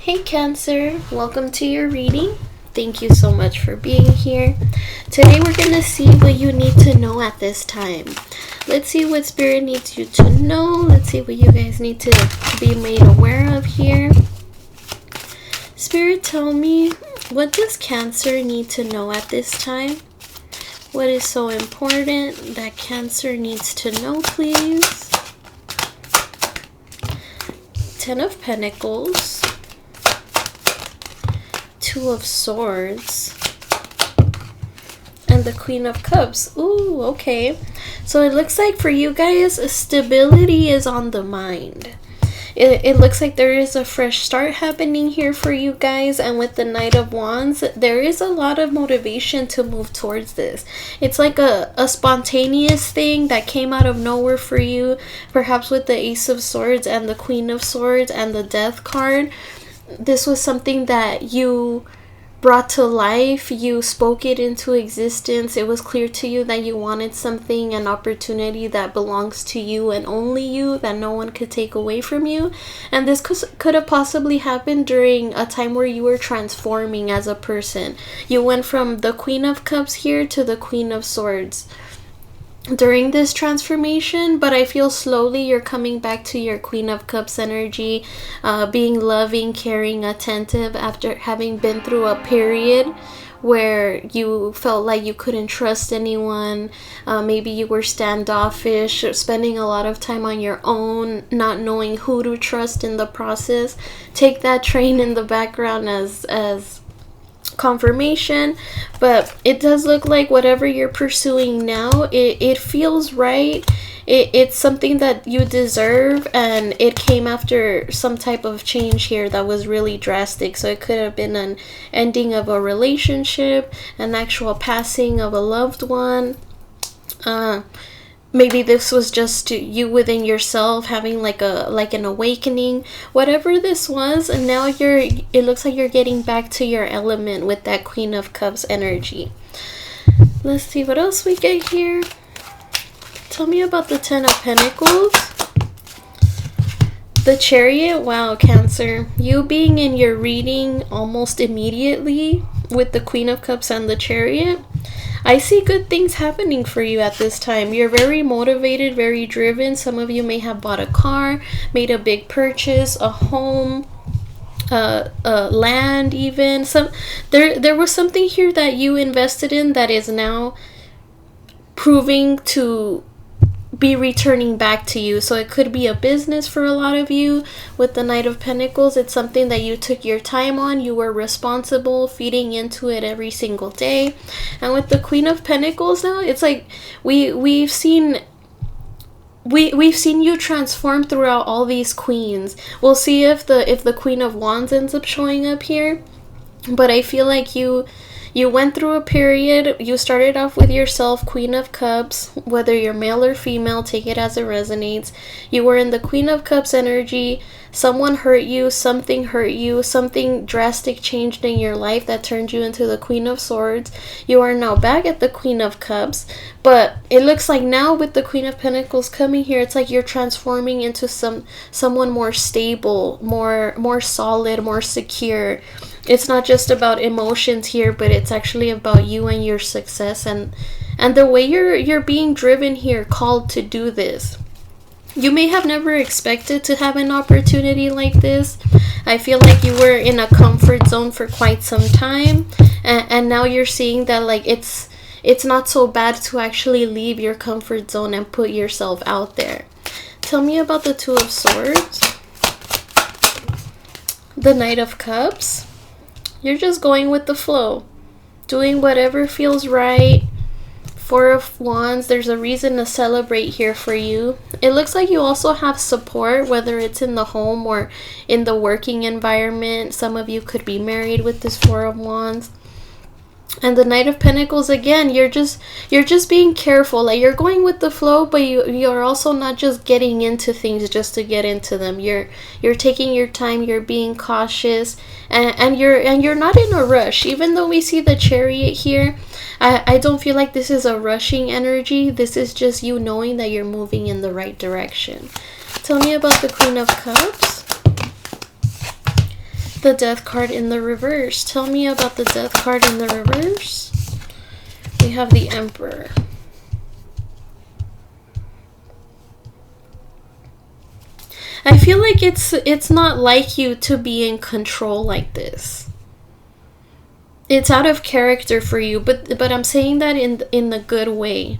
Hey Cancer, welcome to your reading. Thank you so much for being here. Today we're going to see what you need to know at this time. Let's see what Spirit needs you to know. Let's see what you guys need to be made aware of here. Spirit, tell me, what does Cancer need to know at this time? What is so important that Cancer needs to know, please? Ten of Pentacles. Two of Swords. And the Queen of Cups. Ooh, okay. So it looks like for you guys, stability is on the mind. It looks like there is a fresh start happening here for you guys. And with the Knight of Wands, there is a lot of motivation to move towards this. It's like a spontaneous thing that came out of nowhere for you. Perhaps with the Ace of Swords and the Queen of Swords and the Death card. This was something that you brought to life. You spoke it into existence. It was clear to you that you wanted something, an opportunity that belongs to you and only you, that no one could take away from you. And this could have possibly happened during a time where you were transforming as a person. You went from the Queen of Cups here to the Queen of Swords during this transformation, but I feel slowly you're coming back to your Queen of Cups energy, being loving, caring, attentive after having been through a period where you felt like you couldn't trust anyone. Maybe you were standoffish, spending a lot of time on your own, not knowing who to trust in the process. Take that train in the background as confirmation, but it does look like whatever you're pursuing now, it feels right. It's something that you deserve, and it came after some type of change here that was really drastic. So it could have been an ending of a relationship, an actual passing of a loved one. Maybe this was just you within yourself having like an awakening, whatever this was. And now it looks like you're getting back to your element with that Queen of Cups energy. Let's see what else we get here. Tell me about the Ten of Pentacles. The Chariot. Wow, Cancer, you being in your reading almost immediately with the Queen of Cups and the Chariot, I see good things happening for you at this time. You're very motivated, very driven. Some of you may have bought a car, made a big purchase, a home, land even. There was something here that you invested in that is now proving to be returning back to you. So it could be a business for a lot of you. With the Knight of Pentacles, it's something that you took your time on. You were responsible, feeding into it every single day. And with the Queen of Pentacles now, it's like we've seen you transform throughout all these queens. We'll see if the Queen of Wands ends up showing up here. But I feel like you went through a period. You started off with yourself, Queen of Cups, whether you're male or female, take it as it resonates. You were in the Queen of Cups energy. Someone hurt you, something drastic changed in your life that turned you into the Queen of Swords. You are now back at the Queen of Cups, but it looks like now with the Queen of Pentacles coming here, it's like you're transforming into someone more stable, more solid, more secure. It's not just about emotions here, but it's actually about you and your success and the way you're being driven here, called to do this. You may have never expected to have an opportunity like this. I feel like you were in a comfort zone for quite some time, and now you're seeing that like it's not so bad to actually leave your comfort zone and put yourself out there. Tell me about the Two of Swords. The Knight of Cups. You're just going with the flow, doing whatever feels right. Four of Wands, there's a reason to celebrate here for you. It looks like you also have support, whether it's in the home or in the working environment. Some of you could be married with this Four of Wands. And the Knight of Pentacles, again, you're just being careful. Like, you're going with the flow, but you're also not just getting into things just to get into them. You're taking your time, you're being cautious, and you're not in a rush. Even though we see the Chariot here, I don't feel like this is a rushing energy. This is just you knowing that you're moving in the right direction. Tell me about the Queen of Cups. the Death card in the reverse. Tell me about the Death card in the reverse. We have the Emperor. I feel like it's not like you to be in control like this. It's out of character for you, but I'm saying that in the good way.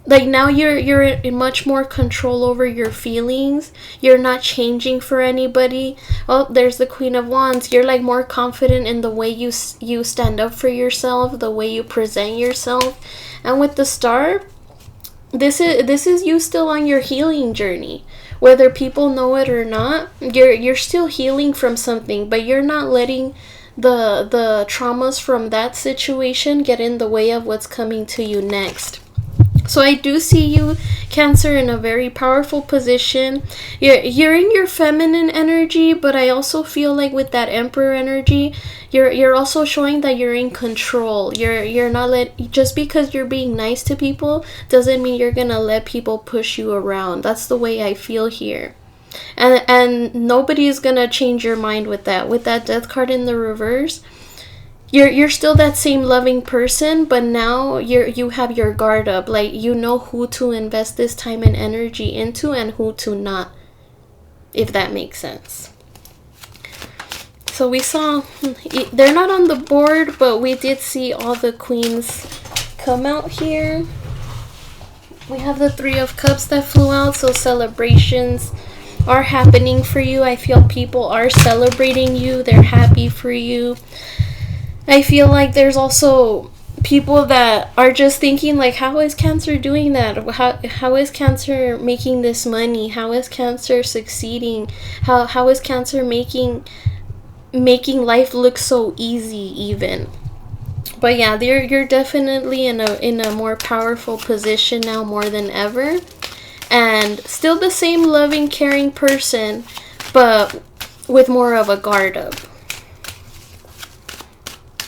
Like now you're in much more control over your feelings. You're not changing for anybody. Oh, there's the Queen of Wands. You're like more confident in the way you stand up for yourself, the way you present yourself. And with the Star, this is you still on your healing journey. Whether people know it or not, you're still healing from something, but you're not letting the traumas from that situation get in the way of what's coming to you next. So I do see you, Cancer, in a very powerful position. You're in your feminine energy, but I also feel like with that Emperor energy, you're also showing that you're in control. You're not just because you're being nice to people doesn't mean you're gonna let people push you around. That's the way I feel here. And nobody is gonna change your mind with that. With that Death card in the reverse, you're still that same loving person, but now you have your guard up. Like, you know who to invest this time and energy into and who to not, if that makes sense. So we saw, they're not on the board, but we did see all the queens come out here. We have the Three of Cups that flew out, so celebrations are happening for you. I feel people are celebrating you. They're happy for you. I feel like there's also people that are just thinking like, how is Cancer doing that? How is Cancer making this money? How is Cancer succeeding? How is Cancer making life look so easy even? But yeah, you're definitely in a more powerful position now more than ever. And still the same loving, caring person, but with more of a guard up.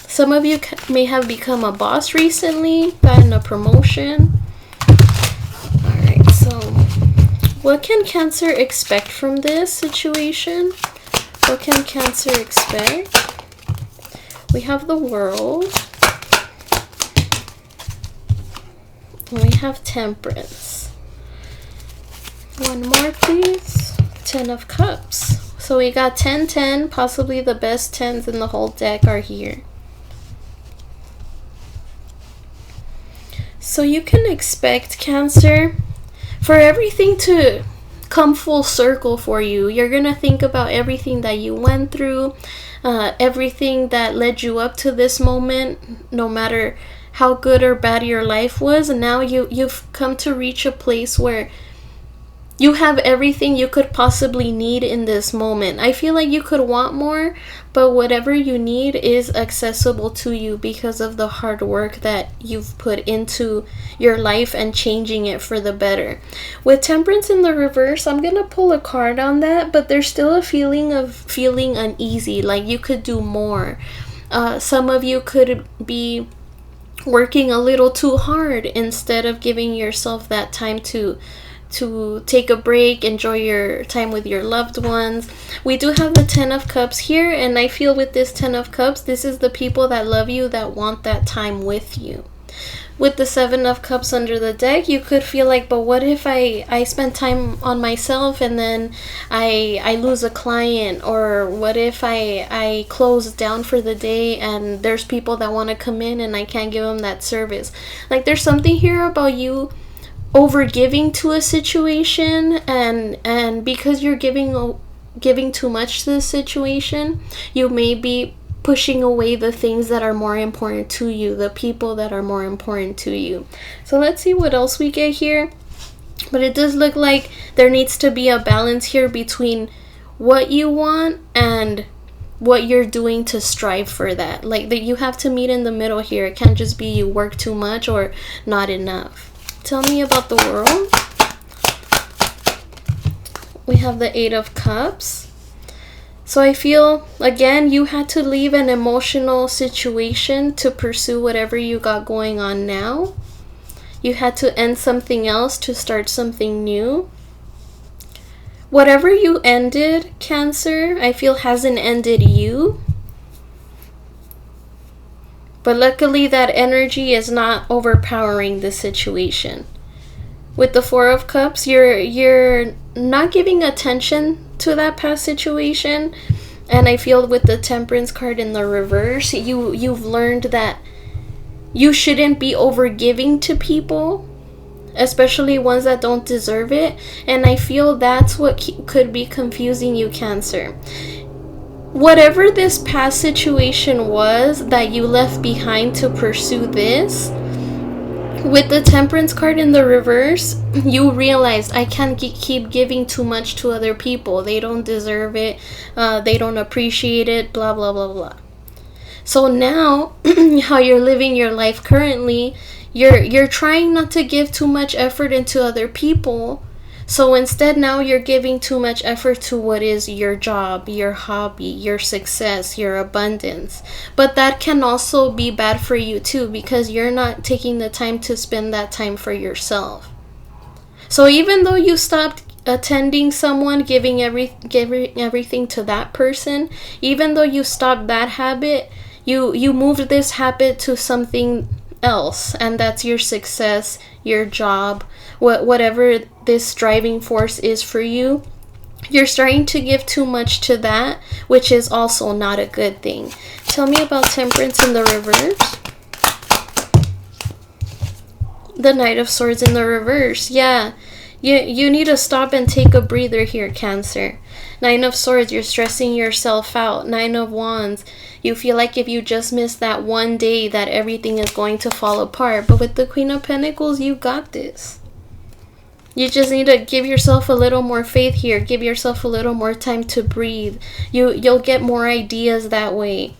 Some of you may have become a boss recently, gotten a promotion. Alright, so what can Cancer expect from this situation? What can Cancer expect? We have the World. We have Temperance. One more, please. 10 of Cups. So we got 10, 10. Possibly the best 10s in the whole deck are here. So you can expect, Cancer, for everything to come full circle for you. You're going to think about everything that you went through, everything that led you up to this moment, no matter how good or bad your life was. And now you've come to reach a place where you have everything you could possibly need in this moment. I feel like you could want more, but whatever you need is accessible to you because of the hard work that you've put into your life and changing it for the better. With Temperance in the reverse, I'm going to pull a card on that, but there's still a feeling of feeling uneasy, like you could do more. Some of you could be working a little too hard instead of giving yourself that time to take a break, enjoy your time with your loved ones. We do have the 10 of Cups here, and I feel with this 10 of Cups, this is the people that love you, that want that time with you. With the 7 of Cups under the deck, you could feel like, but what if I spend time on myself and then I lose a client? Or what if I close down for the day and there's people that want to come in and I can't give them that service? Like, there's something here about you over giving to a situation, and because you're giving too much to the situation, you may be pushing away the things that are more important to you, the people that are more important to you. So let's see what else we get here. But it does look like there needs to be a balance here between what you want and what you're doing to strive for that. Like, that you have to meet in the middle here. It can't just be you work too much or not enough. Tell me about the World. We have the 8 of Cups. So I feel, again, you had to leave an emotional situation to pursue whatever you got going on now. You had to end something else to start something new. Whatever you ended, Cancer, I feel hasn't ended you. But luckily that energy is not overpowering the situation. With the Four of Cups, you're not giving attention to that past situation. And I feel with the Temperance card in the reverse, you've learned that you shouldn't be overgiving to people, especially ones that don't deserve it. And I feel that's what could be confusing you, Cancer. Whatever this past situation was that you left behind to pursue this, with the Temperance card in the reverse, you realized I can't keep giving too much to other people. They don't deserve it. They don't appreciate it. Blah, blah, blah, blah. So now, how you're living your life currently, you're trying not to give too much effort into other people. So instead, now you're giving too much effort to what is your job, your hobby, your success, your abundance. But that can also be bad for you too, because you're not taking the time to spend that time for yourself. So even though you stopped attending someone, giving everything to that person, even though you stopped that habit, you moved this habit to something else, and that's your success, your job, whatever this driving force is for you. You're starting to give too much to that, which is also not a good thing. Tell me about Temperance in the reverse. The Knight of Swords in the reverse. Yeah, you need to stop and take a breather here, Cancer. Nine of Swords, you're stressing yourself out. Nine of Wands, you feel like if you just miss that one day that everything is going to fall apart. But with the Queen of Pentacles, you got this. You just need to give yourself a little more faith here. Give yourself a little more time to breathe. You'll get more ideas that way.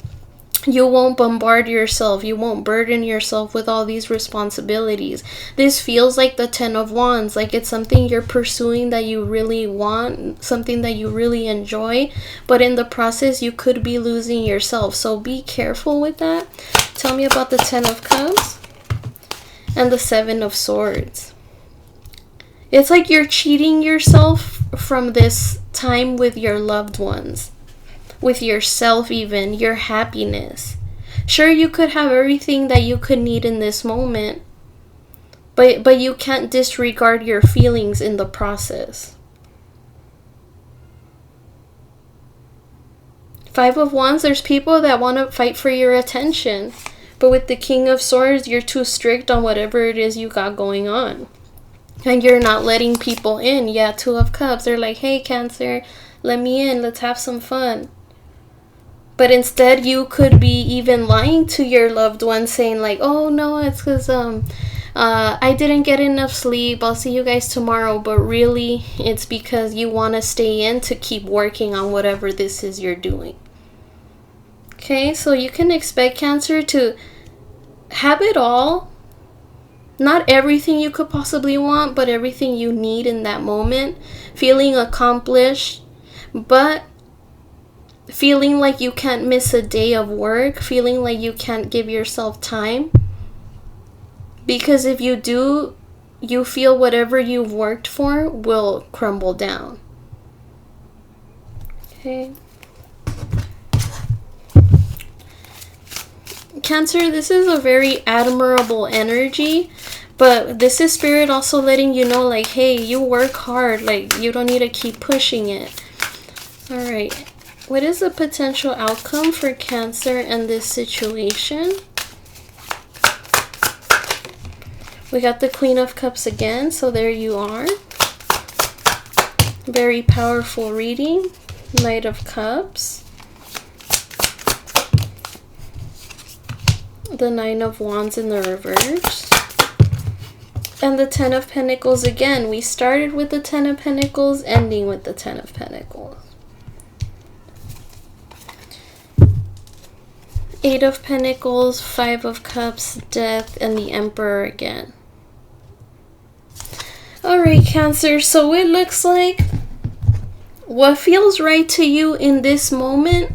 You won't bombard yourself. You won't burden yourself with all these responsibilities. This feels like the Ten of Wands, like it's something you're pursuing that you really want, something that you really enjoy, but in the process you could be losing yourself. So be careful with that. Tell me about the Ten of Cups and the Seven of Swords. It's like you're cheating yourself from this time with your loved ones, with yourself even, your happiness. Sure, you could have everything that you could need in this moment, but you can't disregard your feelings in the process. Five of Wands, there's people that want to fight for your attention, but with the King of Swords, you're too strict on whatever it is you got going on. And you're not letting people in. Yeah, Two of Cups, they're like, hey, Cancer, let me in, let's have some fun. But instead, you could be even lying to your loved one, saying like, oh no, it's because I didn't get enough sleep, I'll see you guys tomorrow. But really, it's because you want to stay in to keep working on whatever this is you're doing. Okay, so you can expect, Cancer, to have it all. Not everything you could possibly want, but everything you need in that moment. Feeling accomplished, but feeling like you can't miss a day of work. Feeling like you can't give yourself time. Because if you do, you feel whatever you've worked for will crumble down. Okay. Cancer, this is a very admirable energy, but this is Spirit also letting you know, like, hey, you work hard, like, you don't need to keep pushing it. All right, what is the potential outcome for Cancer in this situation? We got the Queen of Cups again, so there you are. Very powerful reading. Knight of Cups. The Nine of Wands in the reverse. And the Ten of Pentacles again. We started with the Ten of Pentacles, ending with the Ten of Pentacles. Eight of Pentacles, Five of Cups, Death, and the Emperor again. Alright, Cancer, so it looks like what feels right to you in this moment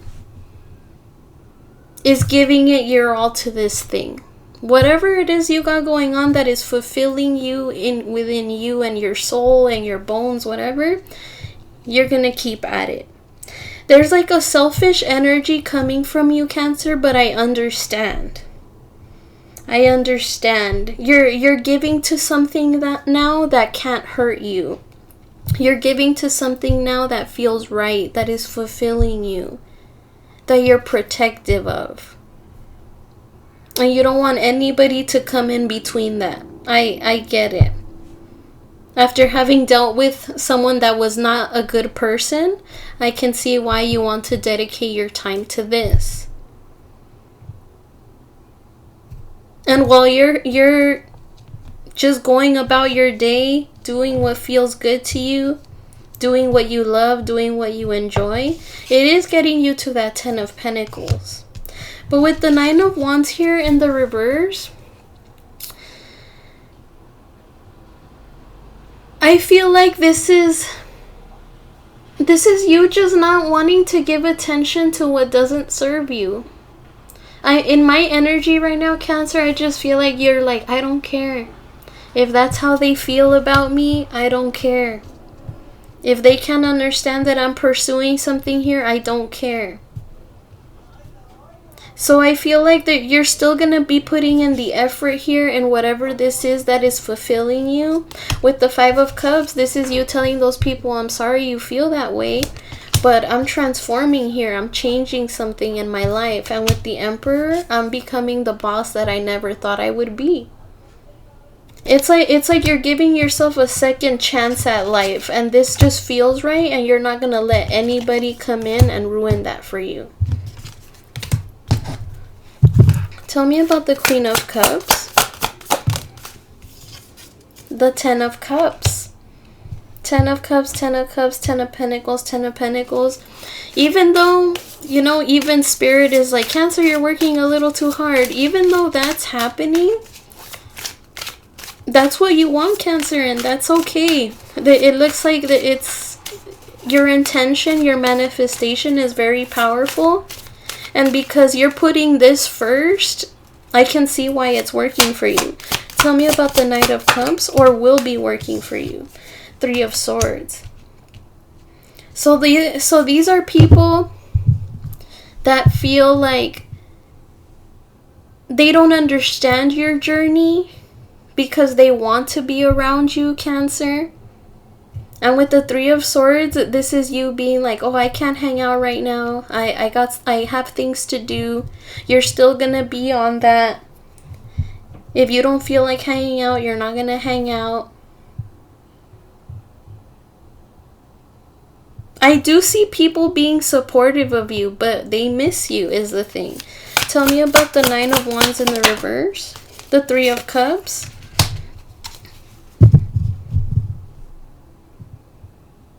is giving it your all to this thing. Whatever it is you got going on that is fulfilling you within you and your soul and your bones, whatever, You're gonna keep at it. There's like a selfish energy coming from you, Cancer, but I understand. I understand. You're giving to something that now that can't hurt you. You're giving to something now that feels right, that is fulfilling you, that you're protective of. And you don't want anybody to come in between that. I get it. After having dealt with someone that was not a good person, I can see why you want to dedicate your time to this. And while you're just going about your day, doing what feels good to you, doing what you love, doing what you enjoy, it is getting you to that 10 of Pentacles. But with the 9 of Wands here in the reverse, I feel like this is you just not wanting to give attention to what doesn't serve you. In my energy right now, Cancer, I just feel like you're like, I don't care. If that's how they feel about me, I don't care. If they can't understand that I'm pursuing something here, I don't care. So I feel like that you're still going to be putting in the effort here in whatever this is that is fulfilling you. With the 5 of Cups, this is you telling those people, I'm sorry you feel that way, but I'm transforming here. I'm changing something in my life. And with the Emperor, I'm becoming the boss that I never thought I would be. It's like you're giving yourself a second chance at life, and this just feels right, and you're not going to let anybody come in and ruin that for you. Tell me about the Queen of Cups. The 10 of Cups. 10 of Cups, 10 of Cups, 10 of Pentacles, 10 of Pentacles. Even though, you know, even Spirit is like, Cancer, you're working a little too hard. Even though that's happening, that's what you want, Cancer, and that's okay. It looks like that it's your intention, your manifestation is very powerful. And because you're putting this first, I can see why it's working for you. Tell me about the Knight of Cups, or will be working for you. 3 of Swords. So these are people that feel like they don't understand your journey because they want to be around you, Cancer. And with the 3 of Swords, this is you being like, oh, I can't hang out right now. I have things to do. You're still going to be on that. If you don't feel like hanging out, you're not going to hang out. I do see people being supportive of you, but they miss you is the thing. Tell me about the 9 of Wands in the reverse. The 3 of Cups.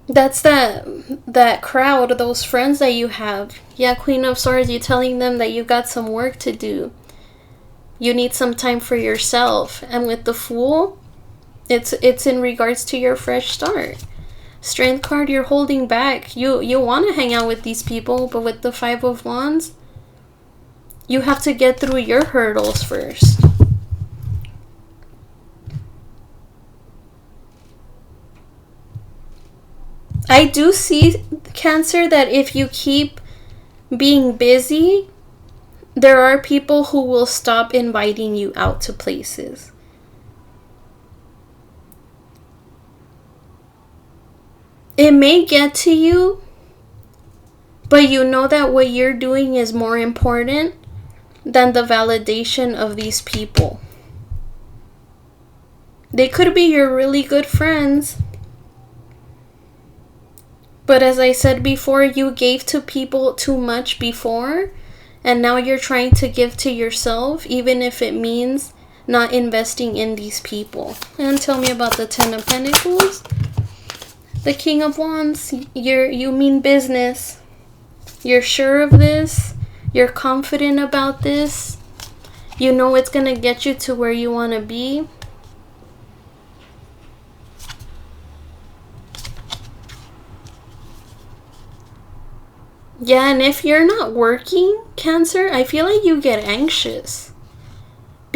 That's that crowd, those friends that you have. Yeah, Queen of Swords, you're telling them that you got some work to do. You need some time for yourself. And with the Fool, it's in regards to your fresh start. Strength card, you're holding back. You want to hang out with these people, but with the 5 of Wands, you have to get through your hurdles first. I do see, Cancer, that if you keep being busy, there are people who will stop inviting you out to places. It may get to you, but you know that what you're doing is more important than the validation of these people. They could be your really good friends, but as I said before, you gave to people too much before, and now you're trying to give to yourself, even if it means not investing in these people. And tell me about the 10 of Pentacles. The King of Wands, you mean business. You're sure of this. You're confident about this. You know it's going to get you to where you want to be. Yeah, and if you're not working, Cancer, I feel like you get anxious.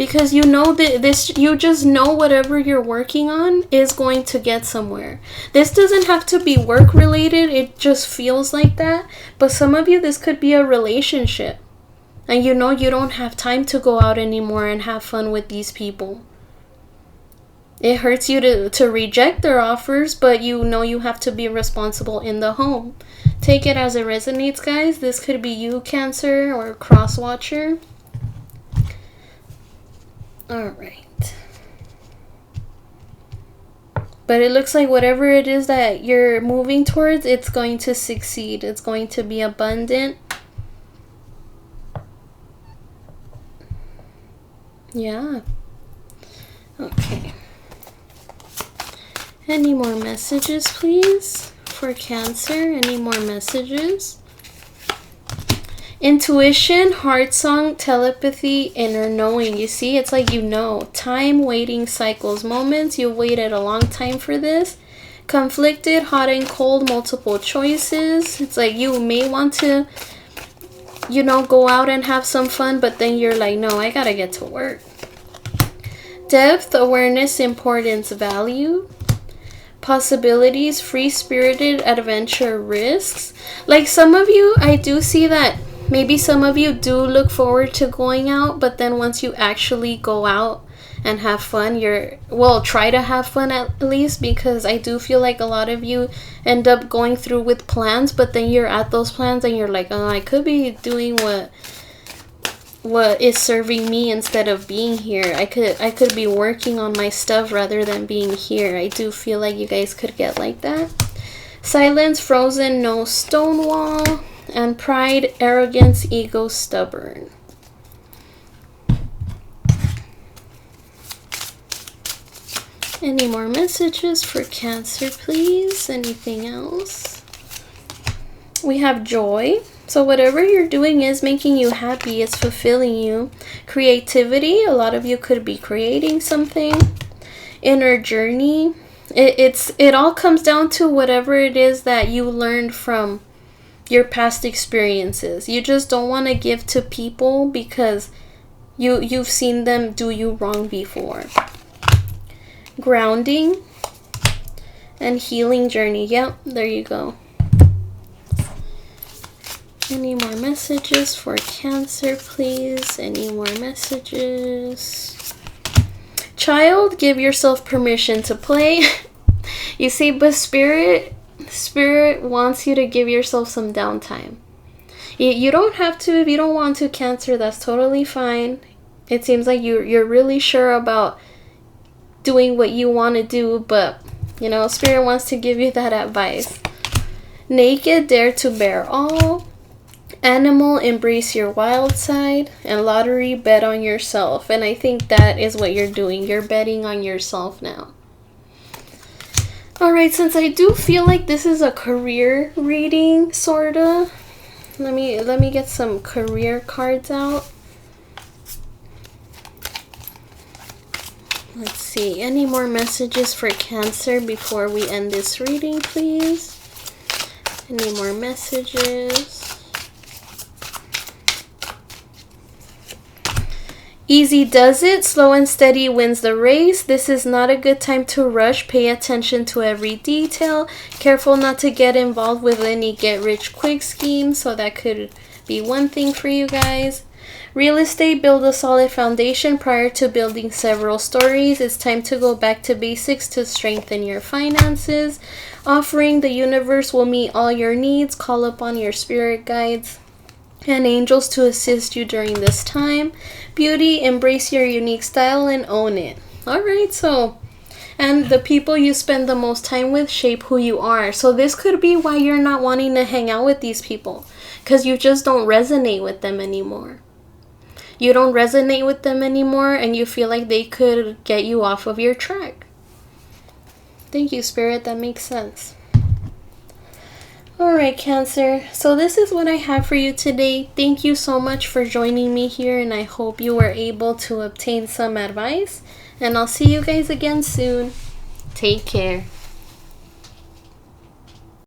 because you know that this, you just know whatever you're working on is going to get somewhere. This doesn't have to be work related, it just feels like that. But some of you, this could be a relationship, and you know you don't have time to go out anymore and have fun with these people. It hurts you to reject their offers, but you know you have to be responsible in the home. Take it as it resonates, guys. This could be you, Cancer, or cross watcher. Alright. But it looks like whatever it is that you're moving towards, it's going to succeed. It's going to be abundant. Yeah. Okay. Any more messages, please, for Cancer? Any more messages? Intuition, heart song, telepathy, inner knowing. You see, it's like you know. Time, waiting, cycles, moments. You waited a long time for this. Conflicted, hot and cold, multiple choices. It's like you may want to, you know, go out and have some fun, but then you're like, no, I gotta get to work. Depth, awareness, importance, value. Possibilities, free-spirited, adventure, risks. Like some of you, I do see that maybe some of you do look forward to going out, but then once you actually go out and have fun, try to have fun at least, because I do feel like a lot of you end up going through with plans, but then you're at those plans and you're like, oh, I could be doing what is serving me instead of being here. I could be working on my stuff rather than being here. I do feel like you guys could get like that. Silence, frozen, no stonewall. And pride, arrogance, ego, stubborn. Any more messages for Cancer, please? Anything else? We have joy. So whatever you're doing is making you happy. It's fulfilling you. Creativity. A lot of you could be creating something. Inner journey. It all comes down to whatever it is that you learned from your past experiences. You just don't want to give to people because you've seen them do you wrong before. Grounding and healing journey. Yep, there you go. Any more messages for Cancer, please? Any more messages? Child, give yourself permission to play. You see, but Spirit wants you to give yourself some downtime. You don't have to if you don't want to, Cancer. That's totally fine. It seems like you're really sure about doing what you want to do, but you know, Spirit wants to give you that advice. Naked, dare to bear all. Animal, embrace your wild side. And lottery, bet on yourself. And I think that is what you're doing. You're betting on yourself now. Alright, since I do feel like this is a career reading, sorta, let me get some career cards out. Let's see, any more messages for Cancer before we end this reading, please? Any more messages? Easy does it, slow and steady wins the race. This is not a good time to rush. Pay attention to every detail. Careful not to get involved with any get-rich-quick schemes. So that could be one thing for you guys. Real estate, build a solid foundation prior to building several stories. It's time to go back to basics to strengthen your finances. Offering, the universe will meet all your needs. Call upon your spirit guides and angels to assist you during this time. Beauty, embrace your unique style and own it. Alright, so, and the people you spend the most time with shape who you are. So this could be why you're not wanting to hang out with these people, because you just don't resonate with them anymore. You don't resonate with them anymore, and you feel like they could get you off of your track. Thank you, Spirit. That makes sense. Alright, Cancer. So this is what I have for you today. Thank you so much for joining me here, and I hope you were able to obtain some advice. And I'll see you guys again soon. Take care.